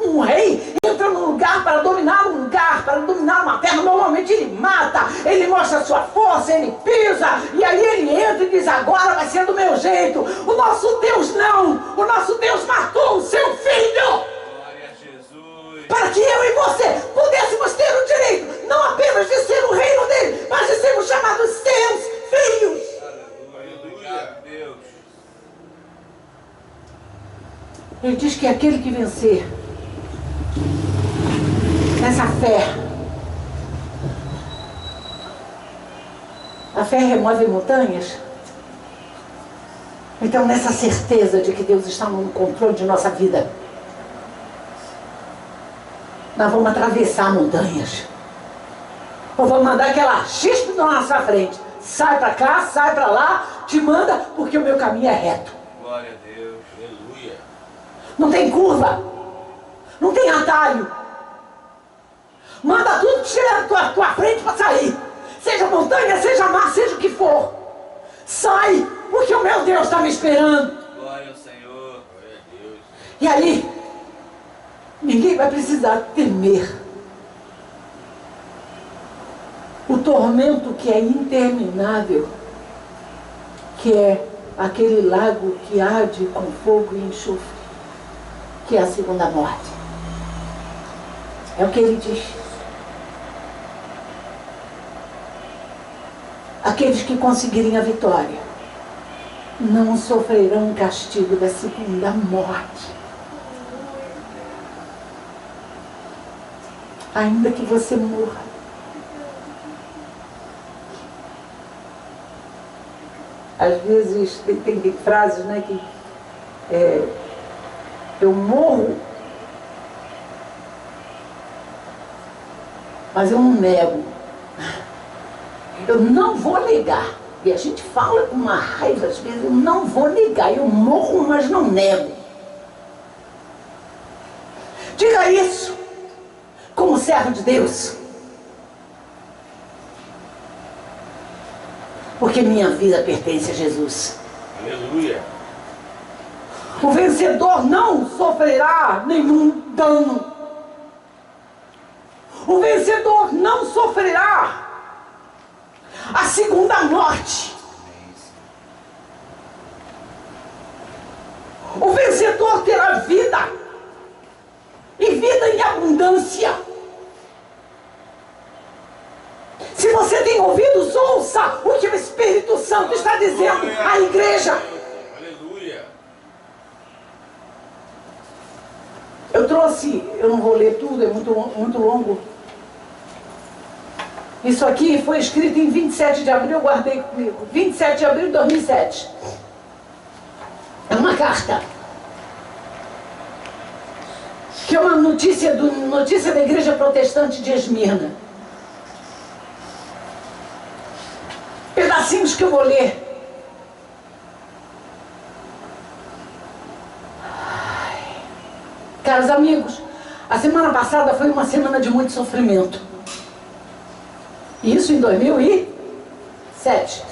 um rei entra num lugar para dominar um lugar, para dominar uma terra, normalmente ele mata, ele mostra a sua força, ele pisa, e aí ele entra e diz, agora vai ser do meu jeito. O nosso Deus não. O nosso Deus matou o seu filho. Glória a Jesus. Para que eu e você pudéssemos ter o direito, não apenas de ser o reino dele, mas de sermos chamados seus filhos. Aleluia. Deus. Ele diz que aquele que vencer nessa fé, a fé remove montanhas. Então, nessa certeza de que Deus está no controle de nossa vida, nós vamos atravessar montanhas. Ou vamos mandar aquela chispa na nossa frente. Sai para cá, sai para lá, te manda, porque o meu caminho é reto. Glória a Deus. Aleluia. Não tem curva. Não tem atalho. Manda tudo que estiver na tua frente para sair. Seja montanha, seja mar, seja o que for. Sai, porque o meu Deus está me esperando. Glória ao Senhor. Glória a Deus. E aí, ninguém vai precisar temer o tormento que é interminável, que é aquele lago que arde com fogo e enxofre, que é a segunda morte. É o que ele diz. Aqueles que conseguirem a vitória não sofrerão o castigo da segunda morte. Ainda que você morra. Às vezes tem frases, né, que eu morro, mas eu não nego. Eu não vou negar. E a gente fala com uma raiva, às vezes, eu não vou negar. Eu morro, mas não nego. Diga isso como servo de Deus. Porque minha vida pertence a Jesus. Aleluia. O vencedor não sofrerá nenhum dano. O vencedor não sofrerá a segunda morte. O vencedor terá vida, e vida em abundância. Se você tem ouvidos, ouça o que o Espírito Santo está dizendo à igreja. Aleluia. Eu trouxe, eu não vou ler tudo, é muito longo. Isso aqui foi escrito em 27 de abril, eu guardei comigo. 27 de abril de 2007. É uma carta. Que é uma notícia da Igreja Protestante de Esmirna. Pedacinhos que eu vou ler. Caros amigos, a semana passada foi uma semana de muito sofrimento. Isso em 2007.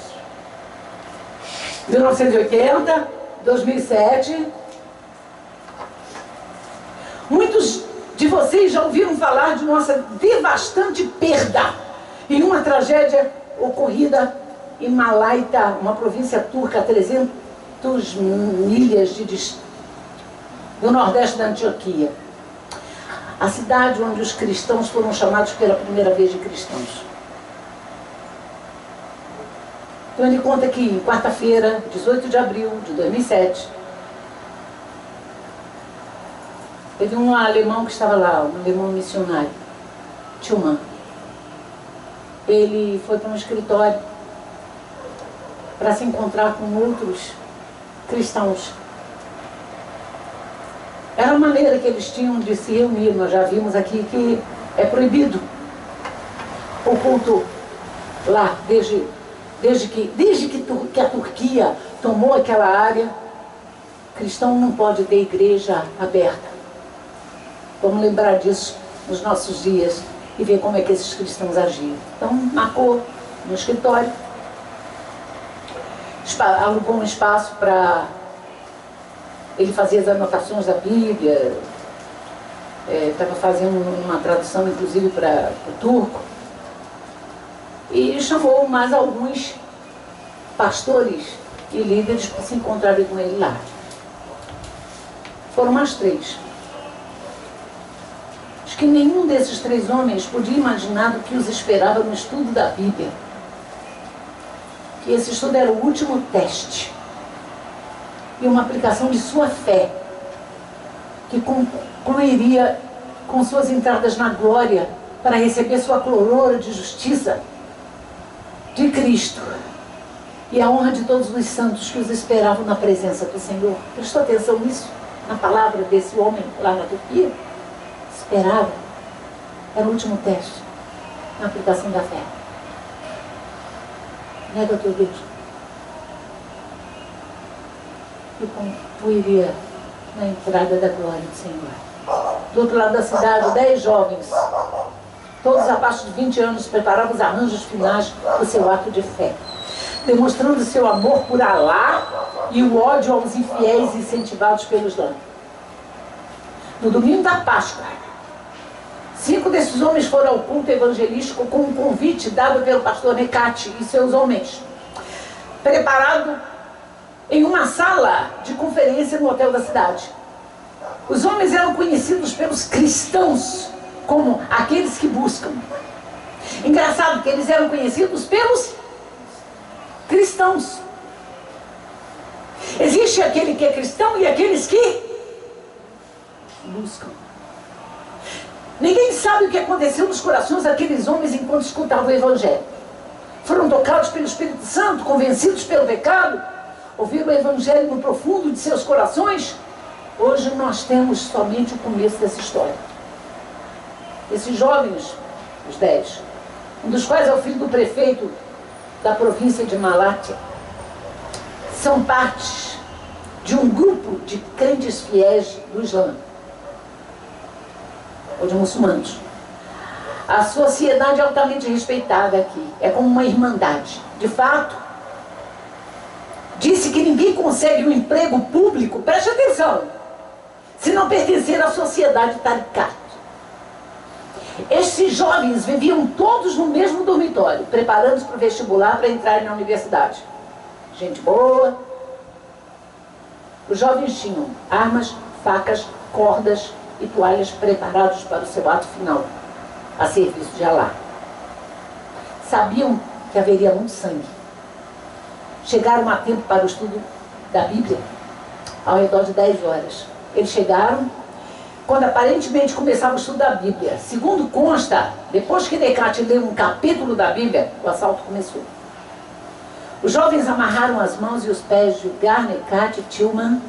1980, 2007. de vocês já ouviram falar de nossa devastante perda em uma tragédia ocorrida em Malaita, uma província turca a 300 milhas do nordeste da Antioquia. A cidade onde os cristãos foram chamados pela primeira vez de cristãos. Então ele conta que em quarta-feira, 18 de abril de 2007, teve um alemão que estava lá, um alemão missionário, Tilman. Ele foi para um escritório para se encontrar com outros cristãos. Era a maneira que eles tinham de se reunir. Nós já vimos aqui que é proibido o culto lá, desde que a Turquia tomou aquela área. Cristão não pode ter igreja aberta. Vamos lembrar disso nos nossos dias e ver como é que esses cristãos agiam. Então, marcou no escritório, alugou um espaço para ele fazer as anotações da Bíblia, estava fazendo uma tradução, inclusive, para o turco, e chamou mais alguns pastores e líderes para se encontrarem com ele lá. Foram mais 3. Acho que nenhum desses 3 homens podia imaginar o que os esperava no estudo da Bíblia. Que esse estudo era o último teste e uma aplicação de sua fé, que concluiria com suas entradas na glória para receber sua coroa de justiça de Cristo e a honra de todos os santos que os esperavam na presença do Senhor. Prestou atenção nisso? Na palavra desse homem lá na Turquia? Esperava. Era o último teste na aplicação da fé. Nega teu Deus. E concluiria na entrada da glória do Senhor. Do outro lado da cidade, 10 jovens, todos abaixo de 20 anos, preparavam os arranjos finais do seu ato de fé, demonstrando seu amor por Alá e o ódio aos infiéis incentivados pelo Islã. No domingo da Páscoa, 5 desses homens foram ao culto evangelístico com um convite dado pelo pastor Necati e seus homens, preparado em uma sala de conferência no hotel da cidade. Os homens eram conhecidos pelos cristãos como aqueles que buscam. Engraçado que eles eram conhecidos pelos cristãos. Existe aquele que é cristão e aqueles que buscam. Ninguém sabe o que aconteceu nos corações daqueles homens enquanto escutavam o Evangelho. Foram tocados pelo Espírito Santo, convencidos pelo pecado, ouviram o Evangelho no profundo de seus corações. Hoje nós temos somente o começo dessa história. Esses jovens, os 10, um dos quais é o filho do prefeito da província de Malátia, são parte de um grupo de crentes fiéis do Islã, ou de muçulmanos. A sociedade é altamente respeitada aqui, é como uma irmandade. De fato, disse que ninguém consegue um emprego público, preste atenção, se não pertencer à sociedade tarikat. Estes jovens viviam todos no mesmo dormitório, preparando-se para o vestibular para entrarem na universidade. Gente boa. Os jovens tinham armas, facas, cordas e toalhas preparados para o seu ato final, a serviço de Alá. Sabiam que haveria muito sangue. Chegaram a tempo para o estudo da Bíblia, ao redor de 10 horas. Eles chegaram quando aparentemente começava o estudo da Bíblia. Segundo consta, depois que Necati leu um capítulo da Bíblia, o assalto começou. Os jovens amarraram as mãos e os pés de Ugar, Necati e Tilman,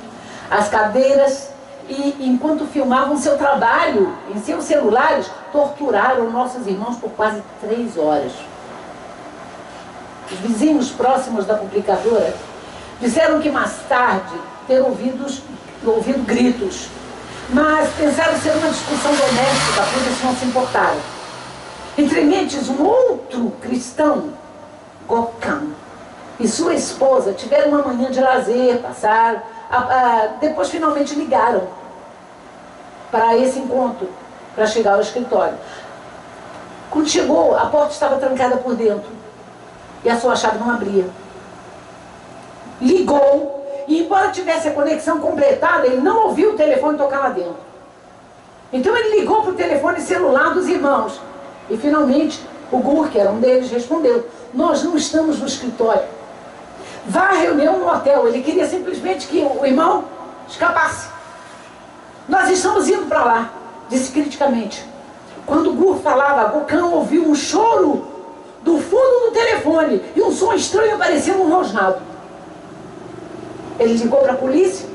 as cadeiras, e enquanto filmavam seu trabalho em seus celulares, torturaram nossos irmãos por quase 3 horas. Os vizinhos próximos da publicadora disseram que mais tarde ter ouvido gritos, mas pensaram ser uma discussão doméstica, por isso não se importaram. Entre mentes, um outro cristão, Gokhan, e sua esposa tiveram uma manhã de lazer, passaram, depois finalmente ligaram para esse encontro para chegar ao escritório. Quando chegou, a porta estava trancada por dentro e a sua chave não abria. Ligou e, embora tivesse a conexão completada, ele não ouviu o telefone tocar lá dentro. Então ele ligou para o telefone celular dos irmãos e finalmente o Gur, que era um deles, respondeu: nós não estamos no escritório. Vá à reunião no hotel. Ele queria simplesmente que o irmão escapasse. Nós estamos indo para lá, disse criticamente. Quando o Gur falava, Gokhan ouviu um choro do fundo do telefone e um som estranho apareceu no rosnado. Ele ligou para a polícia.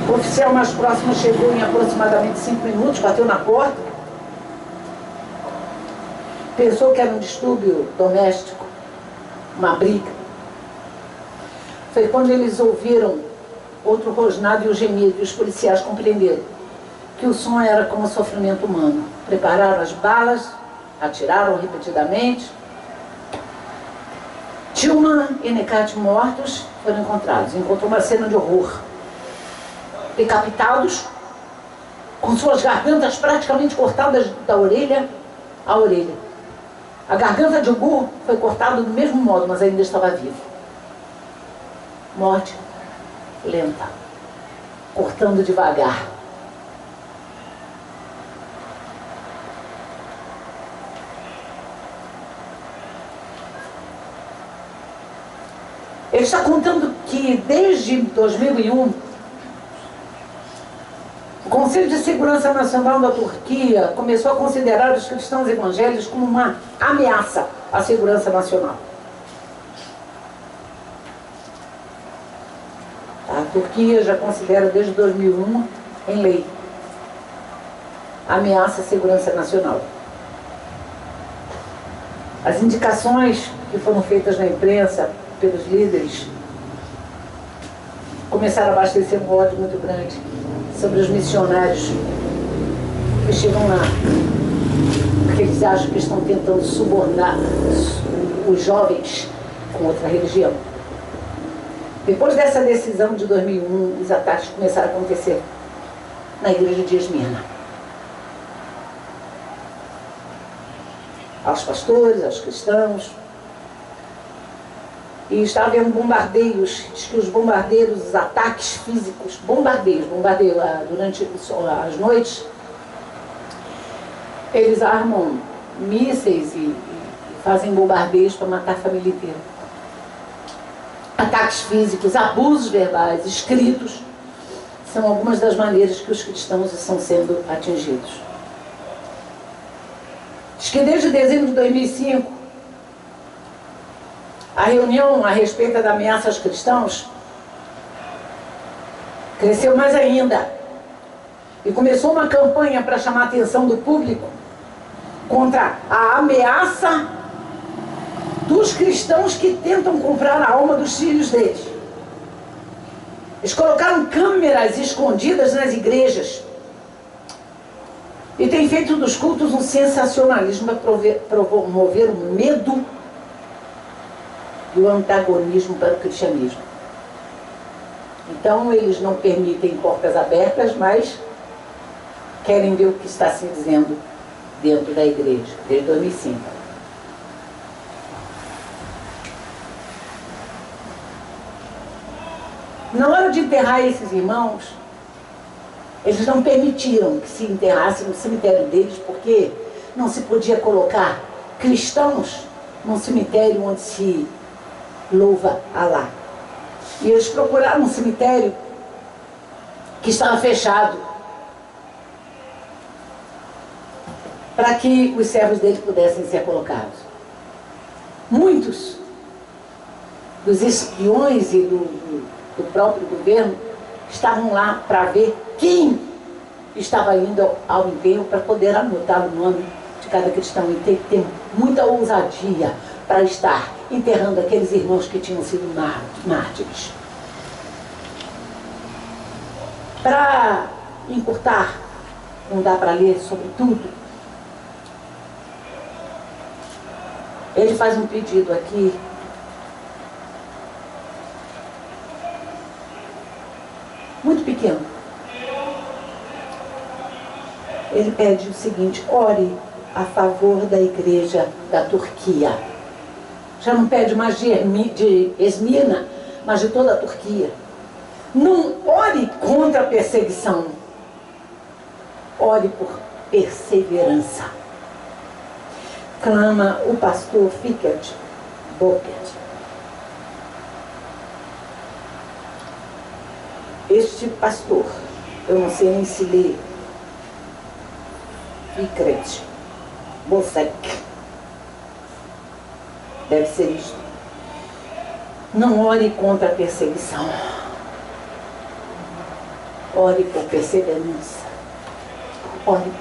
O oficial mais próximo chegou em aproximadamente 5 minutos, bateu na porta. Pensou que era um distúrbio doméstico, uma briga. Foi quando eles ouviram outro rosnado e o gemido, e os policiais compreenderam que o som era como sofrimento humano. Prepararam as balas, atiraram repetidamente. Tilman e Necat mortos foram encontrados. Encontrou uma cena de horror. Decapitados, com suas gargantas praticamente cortadas da orelha à orelha. A garganta de Gur foi cortada do mesmo modo, mas ainda estava vivo. Morte lenta, cortando devagar. Ele está contando que desde 2001, o Conselho de Segurança Nacional da Turquia começou a considerar os cristãos evangélicos como uma ameaça à segurança nacional. A Turquia já considera desde 2001 em lei ameaça à segurança nacional. As indicações que foram feitas na imprensa pelos líderes começaram a abastecer um ódio muito grande sobre os missionários que chegam lá, porque eles acham que estão tentando subornar os jovens com outra religião. Depois dessa decisão de 2001, os ataques começaram a acontecer na igreja de Esmirna. Aos pastores, aos cristãos. E está havendo bombardeios, diz que os bombardeiros, os ataques físicos, bombardeio durante as noites, eles armam mísseis e fazem bombardeios para matar a família inteira. Ataques físicos, abusos verbais, escritos, são algumas das maneiras que os cristãos estão sendo atingidos. Diz que desde dezembro de 2005, a reunião a respeito da ameaça aos cristãos cresceu mais ainda e começou uma campanha para chamar a atenção do público contra a ameaça dos cristãos que tentam comprar a alma dos filhos deles. Eles colocaram câmeras escondidas nas igrejas e têm feito dos cultos um sensacionalismo para promover o medo e o antagonismo para o cristianismo. Então eles não permitem portas abertas, mas querem ver o que está se dizendo dentro da igreja, desde 2005. Na hora de enterrar esses irmãos, eles não permitiram que se enterrassem no cemitério deles, porque não se podia colocar cristãos num cemitério onde se louva Alá. E eles procuraram um cemitério que estava fechado para que os servos dele pudessem ser colocados. Muitos dos espiões e do próprio governo estavam lá para ver quem estava indo ao enterro para poder anotar o nome de cada cristão. E tem que ter muita ousadia para estar enterrando aqueles irmãos que tinham sido mártires. Para encurtar, não dá para ler sobre tudo, ele faz um pedido aqui muito pequeno. Ele pede o seguinte: ore a favor da igreja da Turquia. Já não pede mais de Esmirna, mas de toda a Turquia. Não ore contra a perseguição. Ore por perseverança. Clama o pastor Fickert Bockert. Este pastor, eu não sei nem se lê, Fickert Bockert, deve ser isto. Não ore contra a perseguição. Ore por perseverança. Ore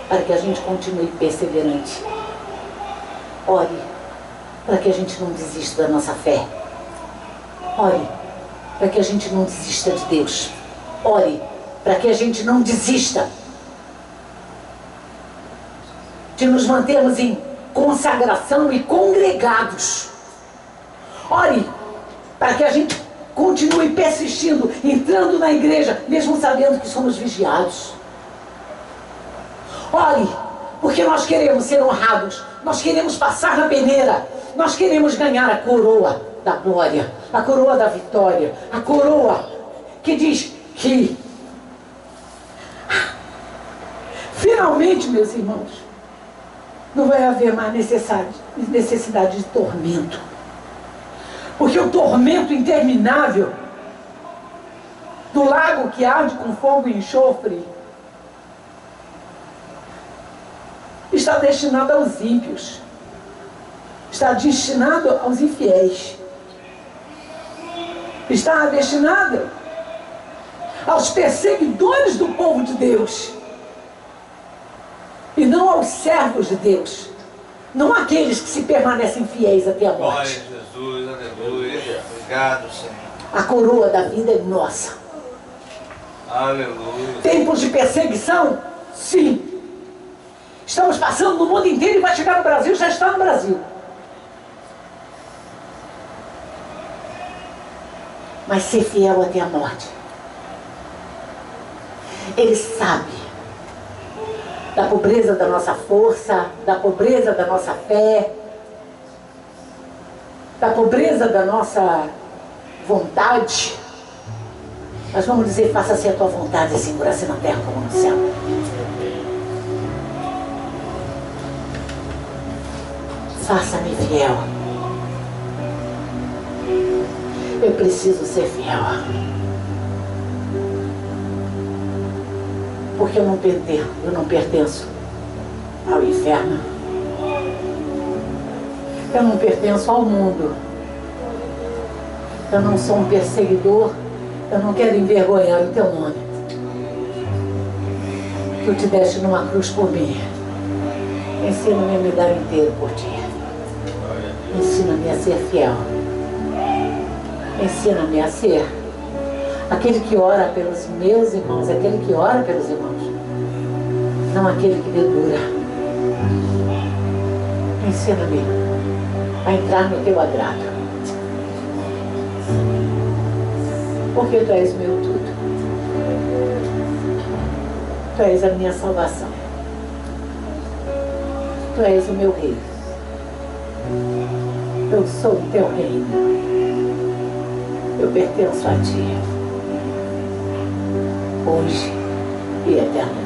para que a gente continue perseverante. Ore para que a gente não desista da nossa fé. Ore para que a gente não desista de Deus. Ore para que a gente não desista de nos mantermos em consagração e congregados. Ore para que a gente continue persistindo, entrando na igreja, mesmo sabendo que somos vigiados. Ore, porque nós queremos ser honrados, nós queremos passar na peneira, nós queremos ganhar a coroa da glória, a coroa da vitória, a coroa que diz que finalmente, meus irmãos, não vai haver mais necessidade de tormento. Porque o tormento interminável do lago que arde com fogo e enxofre está destinado aos ímpios, está destinado aos infiéis, está destinado aos perseguidores do povo de Deus e não aos servos de Deus, não aqueles que se permanecem fiéis até a morte. Glória a Jesus, aleluia. Obrigado, Senhor. A coroa da vida é nossa. Aleluia. Tempos de perseguição? Sim. Estamos passando no mundo inteiro e vai chegar no Brasil, já está no Brasil. Mas ser fiel até a morte. Ele sabe da pobreza da nossa força, da pobreza da nossa fé, da pobreza da nossa vontade. Mas vamos dizer: faça-se a tua vontade, Senhor, assim na terra como no céu. Faça-me fiel. Eu preciso ser fiel. Porque eu não pertenço ao inferno. Eu não pertenço ao mundo. Eu não sou um perseguidor. Eu não quero envergonhar o teu nome. Tu te deste numa cruz por mim. Ensina-me a me dar inteiro por ti. Ensina-me a ser fiel. Ensina-me a ser aquele que ora pelos meus irmãos, aquele que ora pelos irmãos, não aquele que dedura. Ensina-me a entrar no teu agrado. Porque tu és meu tudo. Tu és a minha salvação. Tu és o meu rei. Eu sou o teu reino. Eu pertenço a ti. Hoje e eternamente.